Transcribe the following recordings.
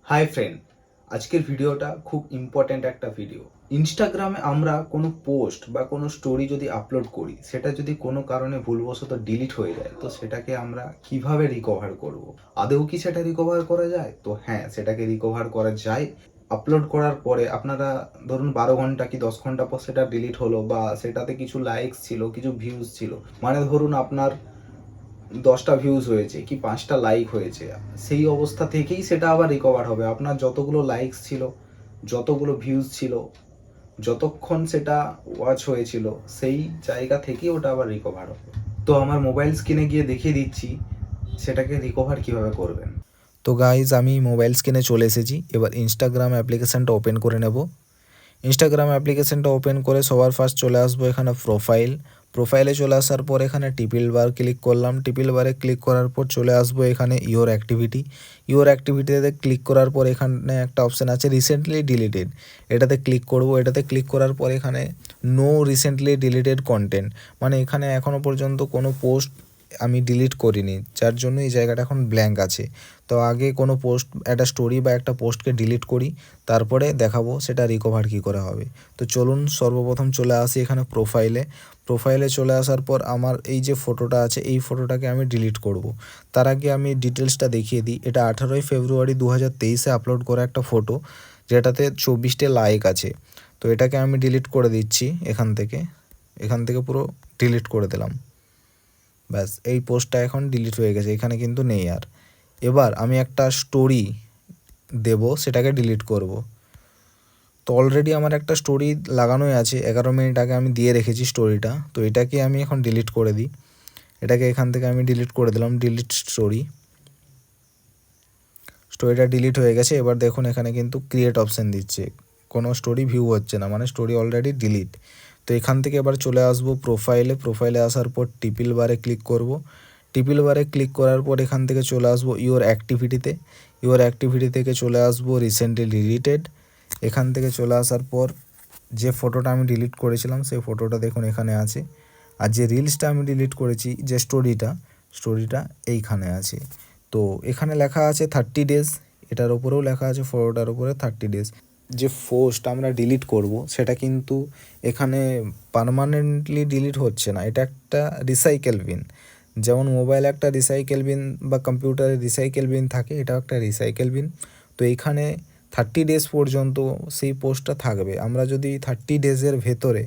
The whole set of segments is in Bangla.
হাই ফ্রেন্ড, আজকের ভিডিওটা খুব ইম্পর্ট্যান্ট একটা ভিডিও। ইনস্টাগ্রামে আমরা কোনো পোস্ট বা কোনো স্টোরি যদি আপলোড করি, সেটা যদি কোনো কারণে ভুলবশত ডিলিট হয়ে যায়, তো সেটাকে আমরা কিভাবে রিকভার করব? আদৌ কি সেটা রিকভার করা যায়? তো হ্যাঁ, সেটাকে রিকভার করা যায়। আপলোড করার পরে আপনারা ধরুন 12 ঘন্টা কি 10 ঘন্টা পর সেটা ডিলিট হলো, বা সেটাতে কিছু লাইকস ছিল, কিছু ভিউজ ছিল, মানে ধরুন আপনার 10টা ভিউজ হয়েছে কি 5টা লাইক হয়েছে, সেই অবস্থা থেকেই সেটা আবার রিকভার হবে। আপনার যতগুলো লাইকস ছিল, যতগুলো ভিউজ ছিল, যতক্ষণ সেটা ওয়াচ হয়েছিল, সেই জায়গা থেকেই ওটা আবার রিকভার হবে। তো আমার মোবাইল স্ক্রিনে গিয়ে দেখিয়ে দিচ্ছি সেটাকে রিকভার কিভাবে করবেন। তো গাইজ আমি মোবাইল স্ক্রিনে চলে এসেছি। এবার ইনস্টাগ্রাম অ্যাপ্লিকেশানটা ওপেন করে নেব। ইনস্টাগ্রাম অ্যাপ্লিকেশানটা ওপেন করে সবার ফার্স্ট চলে আসবো এখানে প্রোফাইলে চলে আসার পর এখানে টিপিল বার ক্লিক করলাম। টিপিল বারে ক্লিক করার পর চলে আসবো এখানে ইওর অ্যাক্টিভিটিতে ক্লিক করার পর এখানে একটা অপশান আছে রিসেন্টলি ডিলিটেড, এটাতে ক্লিক করব। এটাতে ক্লিক করার পর এখানে নো রিসেন্টলি ডিলিটেড কন্টেন্ট, মানে এখানে এখনও পর্যন্ত কোনো পোস্ট আমি ডিলিট করিনি, যার জন্য এই জায়গাটা এখন ব্ল্যাঙ্ক আছে। তো আগে কোনো পোস্ট, একটা স্টোরি বা একটা পোস্টকে ডিলিট করি, তারপরে দেখাবো সেটা রিকভার কী করে হবে। তো চলুন সর্বপ্রথম চলে আসি এখানে প্রোফাইলে চলে আসার পর আমার এই যে ফটোটা আছে, এই ফটোটাকে আমি ডিলিট করব। তার আগে আমি ডিটেলসটা দেখিয়ে দিই। এটা 18ই ফেব্রুয়ারি 2023-এ আপলোড করা একটা ফটো, যেটাতে 24টে লাইক আছে। তো এটাকে আমি ডিলিট করে দিচ্ছি এখান থেকে পুরো ডিলিট করে দিলাম। ব্যাস, এই পোস্টটা এখন ডিলিট হয়ে গেছে, এখানে কিন্তু নেই আর। এবার আমি একটা স্টোরি দেব, সেটাকে ডিলিট করব। তো অলরেডি আমার একটা স্টোরি লাগানোই আছে, 11 মিনিট আগে আমি দিয়ে রেখেছি স্টোরিটা। তো এটাকে আমি এখন ডিলিট করে দিই। এটাকে এখান থেকে আমি ডিলিট করে দিলাম, ডিলিট স্টোরিটা ডিলিট হয়ে গেছে। এবার দেখুন এখানে কিন্তু ক্রিয়েট অপশান দিচ্ছে, কোনো স্টোরি ভিউ হচ্ছে না, মানে স্টোরি অলরেডি ডিলিট। তো এখান থেকে এবার চলে আসবো প্রোফাইলে আসার পর টিপিল বারে ক্লিক করব। টিপিল বারে ক্লিক করার পর এখান থেকে চলে আসবো ইওর অ্যাক্টিভিটি থেকে চলে আসবো রিসেন্টলি ডিলিটেড। এখান থেকে চলে আসার পর যে ফটোটা আমি ডিলিট করেছিলাম সেই ফটোটা দেখুন এখানে আছে। আর যে রিলসটা আমি ডিলিট করেছি, যে স্টোরিটা এইখানে আছে। তো এখানে লেখা আছে 30 ডেজ, এটার ওপরেও লেখা আছে ফটোটার উপরে 30 ডেজ। যে পোস্ট আমরা ডিলিট করব সেটা কিন্তু এখানে পার্মানেন্টলি ডিলিট হচ্ছে না, এটা একটা রিসাইকেল বিন। যেমন মোবাইলে একটা রিসাইকেল বিন বা কম্পিউটারে রিসাইকেল বিন থাকে, এটাও একটা রিসাইকেল বিন। তো এইখানে 30 ডেজ পর্যন্ত সেই পোস্টটা থাকবে। আমরা যদি 30 ডেজের ভেতরে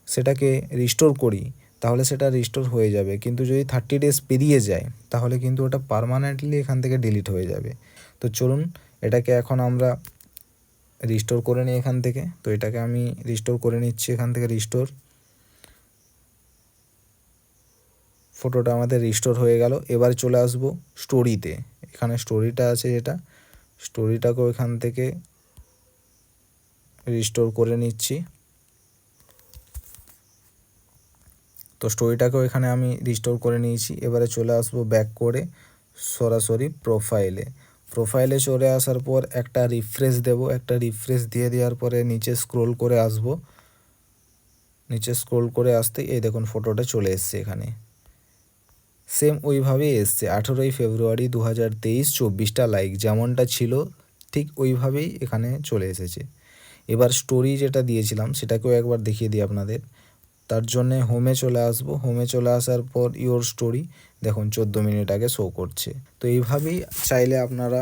সেটাকে রিস্টোর করি, তাহলে সেটা রিস্টোর হয়ে যাবে। কিন্তু যদি 30 ডেজ পেরিয়ে যায়, তাহলে কিন্তু ওটা পার্মানেন্টলি এখান থেকে ডিলিট হয়ে যাবে। তো চলুন এটাকে এখন আমরা রিস্টোর করে নিই এখান থেকে। তো এটাকে আমি রিস্টোর করে নিচ্ছি এখান থেকে। ফটোটা আমাদের রিস্টোর হয়ে গেল। এবার চলে আসব স্টোরিতে। এখানে স্টোরিটা আছে, যেটা স্টোরিটাকেও এখান থেকে রিস্টোর করে নিচ্ছি। তো স্টোরিটাকেও এখানে আমি রিস্টোর করে নিয়েছি। এবারে চলে আসবো ব্যাক করে সরাসরি প্রোফাইলে চলে আসার পর একটা রিফ্রেশ দেব। একটা রিফ্রেশ দিয়ে দেওয়ার পরে নিচে স্ক্রোল করে আসতে এই দেখুন ফটোটা চলে এসছে এখানে। সেম ওইভাবেই এসছে, 18ই ফেব্রুয়ারি 2023, 24টা লাইক, যেমনটা ছিল ঠিক ওইভাবেই এখানে চলে এসেছে। এবার স্টোরি যেটা দিয়েছিলাম সেটাকেও একবার দেখিয়ে দিই আপনাদের। তার জন্যে হোমে চলে আসার পর ইওর স্টোরি দেখুন 14 মিনিট আগে শো করছে। তো এইভাবেই চাইলে আপনারা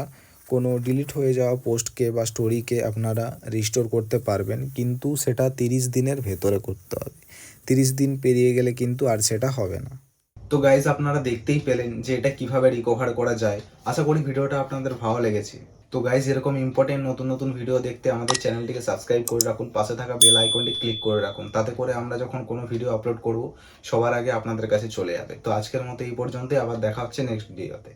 কোনো ডিলিট হয়ে যাওয়া পোস্টকে বা স্টোরিকে আপনারা রিস্টোর করতে পারবেন, কিন্তু সেটা 30 দিনের ভেতরে করতে হবে। 30 দিন পেরিয়ে গেলে কিন্তু আর সেটা হবে না। তো গাইজ, আপনারা দেখতেই পেলেন যে এটা কিভাবে রিকভার করা যায়। আশা করি ভিডিওটা আপনাদের ভালো লেগেছে। তো গাইজ, এরকম ইম্পর্টেন্ট নতুন নতুন ভিডিও দেখতে আমাদের চ্যানেলটিকে সাবস্ক্রাইব করে রাখুন, পাশে থাকা বেল আইকনটি ক্লিক করে রাখুন, তাতে করে আমরা যখন কোনো ভিডিও আপলোড করব সবার আগে আপনাদের কাছে চলে যাবে। তো আজকের মতো এই পর্যন্তই, আবার দেখা হচ্ছে নেক্সট ভিডিওতে।